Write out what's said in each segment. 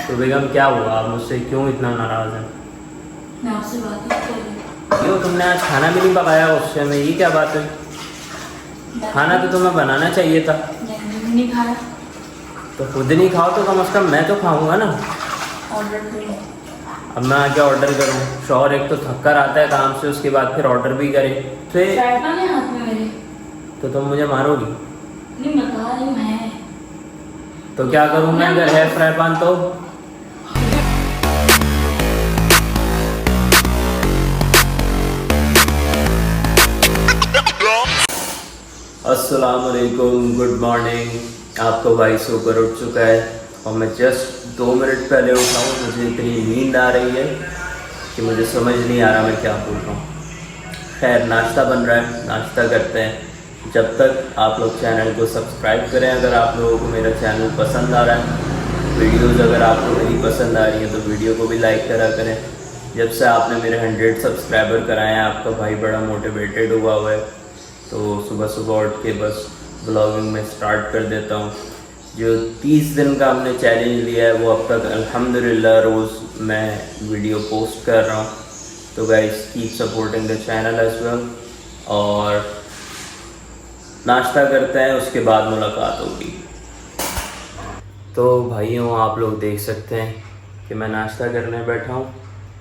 तो बेगम क्या हुआ, आप मुझसे क्यों इतना नाराज़ हैं? मैं आपसे बात ही कर रही क्यों, तुमने आज खाना भी नहीं पकाया गुस्से में, ये क्या बात है? हूँ। खाना तो तुम्हें बनाना चाहिए था। मैंने भी नहीं खाया। तो खुद नहीं खाओ तो कम से कम मैं तो खाऊंगा ना। ऑर्डर करो। अब मैं आके ऑर्डर करूँ? शौहर एक तो थक कर आता है काम से, उसके बाद फिर ऑर्डर भी करे तो पैसा नहीं हाथ में मेरे। तो तुम मुझे मारोगी? नहीं बता रही हूँ मैं। तो क्या करूँ मैं अगर है फ्राई पैन तो? अस्सलाम वालेकुम, गुड मॉर्निंग। आपको भाई सोकर उठ चुका है और मैं जस्ट 2 मिनट पहले उठा हूँ। मुझे इतनी नींद आ रही है कि मुझे समझ नहीं आ रहा मैं क्या बोल रहा हूँ। खैर, नाश्ता बन रहा है, नाश्ता करते हैं। जब तक आप लोग चैनल को सब्सक्राइब करें, अगर आप लोगों को मेरा चैनल पसंद आ रहा है, वीडियोज़ अगर आपको मेरी पसंद आ रही हैं तो वीडियो को भी लाइक करा करें। जब से आपने मेरे 100 सब्सक्राइबर कराए हैं, आपका भाई बड़ा मोटिवेटेड हुआ है, तो सुबह सुबह उठ के बस ब्लॉगिंग में स्टार्ट कर देता हूँ। जो 30 दिन का हमने चैलेंज लिया है वो अब तक अल्हम्दुलिल्लाह रोज़ मैं वीडियो पोस्ट कर रहा हूँ। तो guys keep supporting the channel as well. और नाश्ता करते हैं, उसके बाद मुलाकात होगी। तो भाइयों, आप लोग देख सकते हैं कि मैं नाश्ता करने बैठा हूँ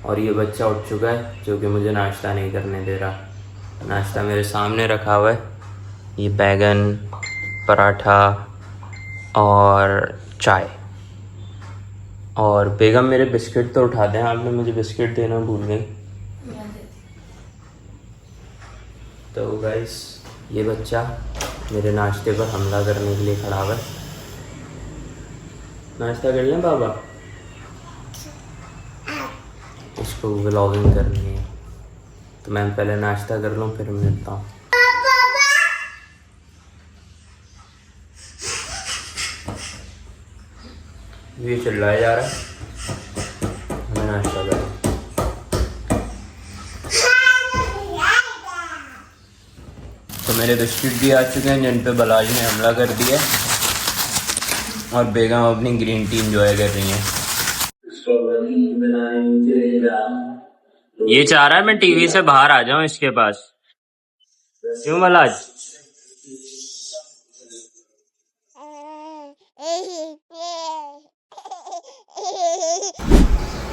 और ये बच्चा उठ चुका है जो कि मुझे नाश्ता नहीं करने दे रहा। नाश्ता मेरे सामने रखा हुआ है, ये बैगन, पराठा और चाय। और बेगम मेरे बिस्किट तो उठा दें, आपने मुझे बिस्किट देना भूल गई। तो गाइस, ये बच्चा मेरे नाश्ते पर हमला करने के लिए खड़ा हुआ है। नाश्ता कर लें बाबा? इसको व्लॉगिंग करनी है तो मैं पहले नाश्ता कर लूँ फिर मिलता हूँ। ये चिल्लाया जा रहा है, हमें नाश्ता करो। तो मेरे बिस्किट भी आ चुके हैं जिन पे बलाज ने हमला कर दिया और बेगम अपनी ग्रीन टी इंजॉय कर रही हैं। ये चाह रहा है मैं टीवी से बाहर आ जाऊं इसके पास। क्यों बलाज?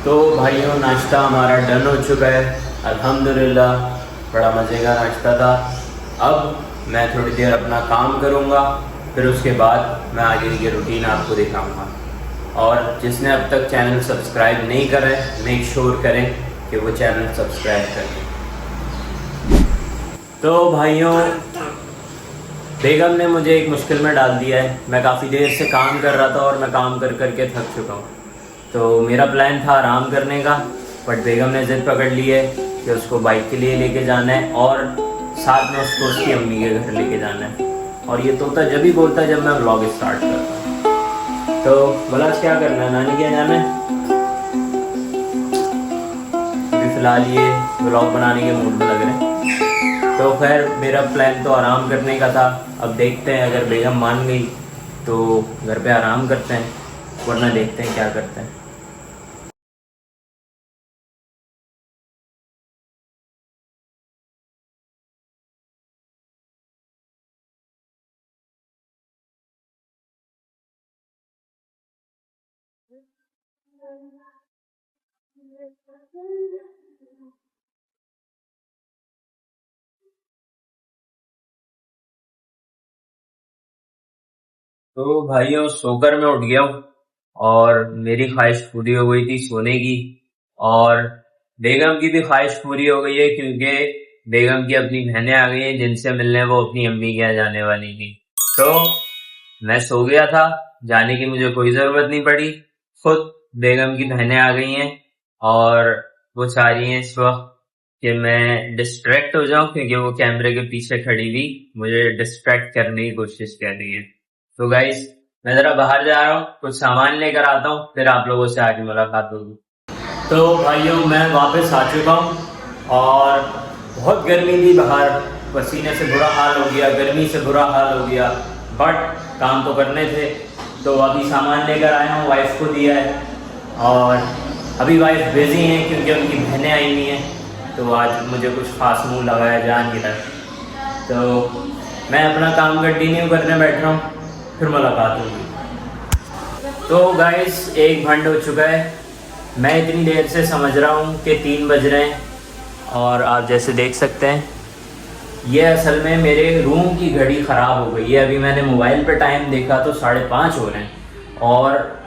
तो भाइयों, नाश्ता हमारा डन हो चुका है अल्हम्दुलिल्लाह। बड़ा मज़े का नाश्ता था। अब मैं थोड़ी देर अपना काम करूँगा, फिर उसके बाद मैं आगे की रूटीन आपको दिखाऊँगा। और जिसने अब तक चैनल सब्सक्राइब नहीं करा है, मेक श्योर करें कि वो चैनल सब्सक्राइब करें। तो भाइयों, बेगम ने मुझे एक मुश्किल में डाल दिया है। मैं काफ़ी देर से काम कर रहा था और मैं काम कर कर के थक चुका हूँ। तो मेरा प्लान था आराम करने का, बट बेगम ने ज़िद पकड़ ली है कि उसको बाइक के लिए लेके जाना है और साथ में उसको उसकी अम्मी के घर लेके जाना है। और ये तोता जब ही बोलता है जब मैं व्लॉग स्टार्ट करता हूँ। तो बोला क्या करना है, नानी के यहाँ जाना है? अभी फ़िलहाल ये व्लॉग बनाने के मूड में लग रहे हैं। तो खैर, मेरा प्लान तो आराम करने का था। अब देखते हैं, अगर बेगम मान गई तो घर पे आराम करते हैं, वरना देखते हैं क्या करते हैं। तो भाइयों, सोकर मैं उठ गया हूँ और मेरी ख्वाहिश पूरी हो गई थी सोने की, और बेगम की भी ख्वाहिश पूरी हो गई है क्योंकि बेगम की अपनी बहनें आ गई हैं जिनसे मिलने वो अपनी अम्मी के यहाँ जाने वाली थी। तो मैं सो गया था, जाने की मुझे कोई ज़रूरत नहीं पड़ी। खुद बेगम की बहनें आ गई हैं और वो चाह रही हैं इस वक्त कि मैं डिस्ट्रैक्ट हो जाऊं, क्योंकि वो कैमरे के पीछे खड़ी हुई मुझे डिस्ट्रैक्ट करने की कोशिश कर रही है। तो गाइस, मैं जरा बाहर जा रहा हूँ, कुछ सामान लेकर आता हूँ, फिर आप लोगों से आगे मुलाकात होगी। तो भाइयों, मैं वापस आ चुका हूँ और बहुत गर्मी थी बाहर, पसीने से बुरा हाल हो गया, गर्मी से बुरा हाल हो गया, बट काम तो करने थे। तो अभी सामान लेकर आया हूँ, वाइफ को दिया है और अभी वाइफ बिज़ी हैं क्योंकि उनकी बहनें आई हुई हैं, तो आज मुझे कुछ खास मुँह लगाया जान की तरफ। तो मैं अपना काम कंटिन्यू करने बैठ रहा हूँ, फिर मुलाकात होगी। तो गाइस 1 घंटा हो चुका है, मैं इतनी देर से समझ रहा हूँ कि 3 बज रहे हैं, और आप जैसे देख सकते हैं ये असल में मेरे रूम की घड़ी ख़राब हो गई है। अभी मैंने मोबाइल पे टाइम देखा तो 5:30 हो रहे हैं, और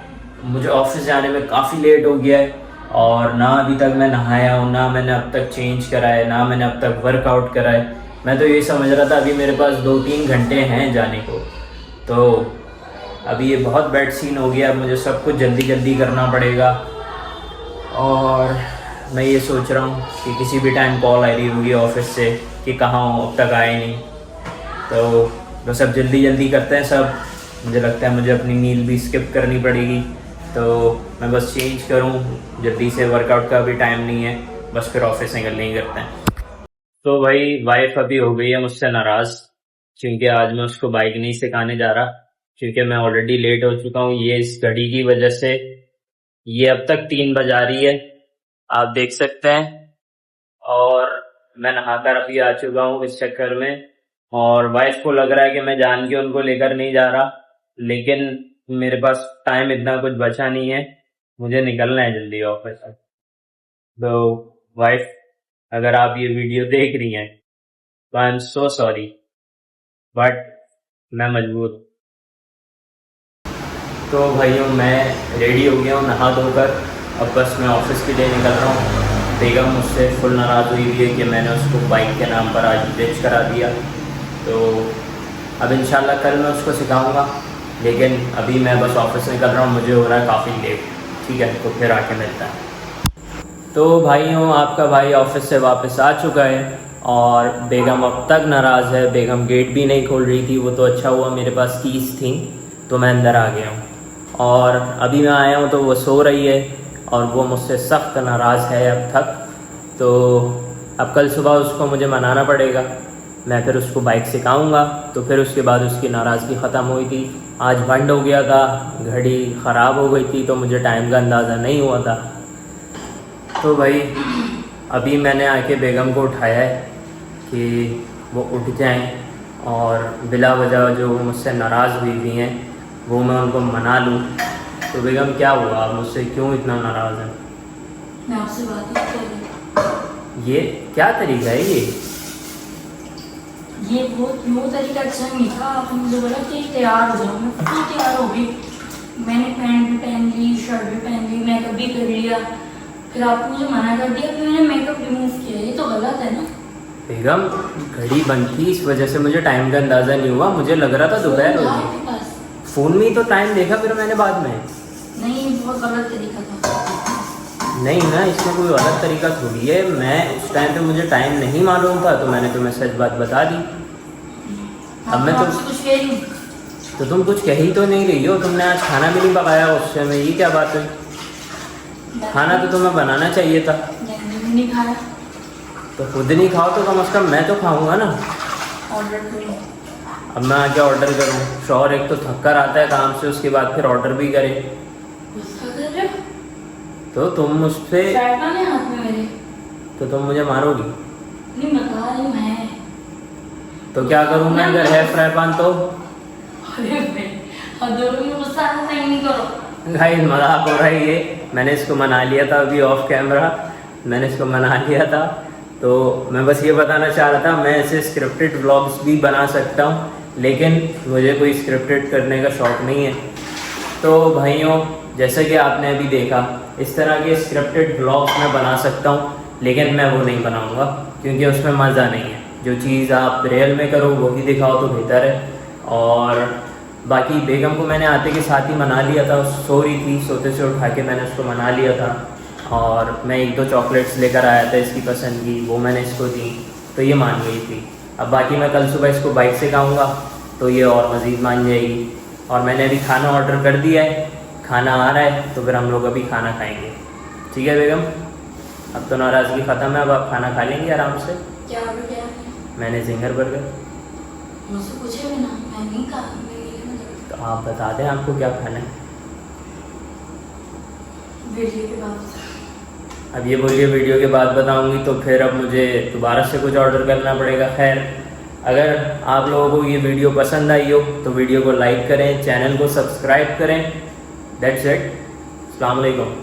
मुझे ऑफिस जाने में काफ़ी लेट हो गया है, और ना अभी तक मैं नहाया हूँ, ना मैंने अब तक चेंज करा है, ना मैंने अब तक वर्कआउट करा है। मैं तो ये समझ रहा था अभी मेरे पास 2-3 घंटे हैं जाने को, तो अभी ये बहुत बैड सीन हो गया। मुझे सब कुछ जल्दी जल्दी करना पड़ेगा, और मैं ये सोच रहा हूँ कि किसी भी टाइम कॉल आ रही होगी ऑफिस से कि कहाँ हो, अब तक आए नहीं। तो बस अब जल्दी जल्दी करते हैं सब। मुझे लगता है मुझे अपनी मील भी स्किप करनी पड़ेगी, तो मैं बस चेंज करूँ जल्दी से। वर्कआउट का भी टाइम नहीं है, बस फिर ऑफिस निकलने ही करते हैं। तो भाई वाइफ अभी हो गई है मुझसे नाराज़, क्योंकि आज मैं उसको बाइक नहीं सिखाने जा रहा, क्योंकि मैं ऑलरेडी लेट हो चुका हूँ। ये इस घड़ी की वजह से ये अब तक 3 बजा रही है, आप देख सकते हैं। और मैं नहाकर अभी आ चुका हूँ इस चक्कर में, और वाइफ को लग रहा है कि मैं जान के उनको लेकर नहीं जा रहा, लेकिन मेरे पास टाइम इतना कुछ बचा नहीं है, मुझे निकलना है जल्दी ऑफिस से। तो वाइफ, अगर आप ये वीडियो देख रही हैं तो I am so sorry, but मैं मजबूर हूँ। तो भाइयों मैं रेडी हो गया हूँ नहा धोकर, अब बस मैं ऑफिस के लिए निकल रहा हूँ। बेगम मुझसे फुल नाराज़ हुई हुई है कि मैंने उसको बाइक के नाम पर आज डिच करा दिया, तो अब इंशाल्लाह कल मैं उसको सिखाऊंगा, लेकिन अभी मैं बस ऑफिस निकल रहा हूँ, मुझे हो रहा है काफ़ी लेट। ठीक है, तो फिर आके मिलता है। तो भाइयों आपका भाई ऑफिस से वापस आ चुका है, और बेगम अब तक नाराज़ है। बेगम गेट भी नहीं खोल रही थी, वो तो अच्छा हुआ मेरे पास कीज़ थी तो मैं अंदर आ गया हूँ। और अभी मैं आया हूँ तो वो सो रही है, और वो मुझसे सख्त नाराज़ है अब तक। तो अब कल सुबह उसको मुझे मनाना पड़ेगा, मैं फिर उसको बाइक सिखाऊंगा, तो फिर उसके बाद उसकी नाराज़गी ख़त्म हुई थी। आज बंद हो गया था, घड़ी ख़राब हो गई थी, तो मुझे टाइम का अंदाज़ा नहीं हुआ था। तो भाई अभी मैंने आके बेगम को उठाया है कि वो उठ जाएं, और बिला वजह जो मुझसे नाराज़ हुई हुई हैं वो मैं उनको मना लूँ। तो बेगम क्या हुआ, आप मुझसे क्यों इतना नाराज़ हैं? मैं आपसे बात ही कर रही। ये क्या तरीका है ये वो तरीका अच्छा नहीं था। आपने मुझे बोला कि तैयार हो जाओ, मैं खुद तैयार हो गई। मैंने पैंट भी पहन ली, शर्ट भी पहन ली, मेकअप भी कर लिया, फिर आपने मुझे मना कर दिया, फिर मैंने मेकअप रिमूव किया। ये तो गलत है ना बेगम? घड़ी बंद थी, इस वजह से मुझे टाइम का अंदाज़ा नहीं हुआ, मुझे लग रहा था दोपहर फोन था होगी। आपके पास? फ़ोन में ही तो टाइम देखा फिर मैंने बाद में। नहीं, बहुत गलत तरीका था। नहीं ना, इसमें कोई अलग तरीका थोड़ी है। मैं उस टाइम पे मुझे टाइम नहीं मालूम था, तो मैंने तुम्हें सच बात बता दी। अब मैं आपसे कुछ कह रही हूँ। तो तुम कुछ कह ही तो नहीं रही हो। तुमने आज खाना भी नहीं पकाया उससे में, ये क्या बात है? खाना तो तुम्हें बनाना चाहिए था। नहीं खाया तो खुद नहीं खाओ तो कम से कम मैं तो खाऊंगा ना। ऑर्डर करो। अब मैं आके ऑर्डर करूँ? शौहर एक तो थक कर आता है काम से, उसके बाद फिर ऑर्डर भी करे, गुस्सा कर रहे हो? तो तुम मुझसे, फ्राई है हाथ में मेरे। तो तुम मुझे मारोगी? नहीं, बता रही हूँ मैं। तो क्या करूँ मैं अगर है फ्राई पान तो? अरे में गुस्सा आता है, नहीं करो। गाइस मजाक हो रहा है ये, मैंने इसको मना लिया था अभी ऑफ कैमरा, मैंने इसको मना लिया था। तो मैं बस ये बताना चाह रहा था, मैं ऐसे स्क्रिप्टेड व्लॉग्स भी बना सकता हूँ, लेकिन मुझे कोई स्क्रिप्टेड करने का शौक़ नहीं है। तो भाइयों जैसा कि आपने अभी देखा, इस तरह के स्क्रिप्टेड व्लॉग्स मैं बना सकता हूँ, लेकिन मैं वो नहीं बनाऊँगा क्योंकि उसमें मज़ा नहीं है। जो चीज़ आप रियल में करो वही दिखाओ तो बेहतर है। और बाकी बेगम को मैंने आते के साथ ही मना लिया था, सो रही थी, सोते से उठा के मैंने उसको मना लिया था, और मैं 1-2 चॉकलेट्स लेकर आया था इसकी पसंद की, वो मैंने इसको दी, तो ये मान गई थी। अब बाकी मैं कल सुबह इसको बाइक से खाऊंगा तो ये और मज़ीद मान जाएगी। और मैंने अभी खाना ऑर्डर कर दिया है, खाना आ रहा है, तो फिर हम लोग अभी खाना खाएंगे। ठीक है बेगम, अब तो नाराज़गी ख़त्म है, अब आप खाना खा लेंगे आराम से। क्या ऑर्डर किया? मैंने जिंगर बर्गर। मुझसे पूछे भी ना, मैं नहीं कहा। तो आप बता दें आपको क्या खाना है। वीडियो के बाद। अब ये बोलिए वीडियो के बाद बताऊंगी तो फिर अब मुझे दोबारा से कुछ ऑर्डर करना पड़ेगा। खैर, अगर आप लोगों को ये वीडियो पसंद आई हो तो वीडियो को लाइक करें, चैनल को सब्सक्राइब करें। That's it. अस्सलाम वालेकुम।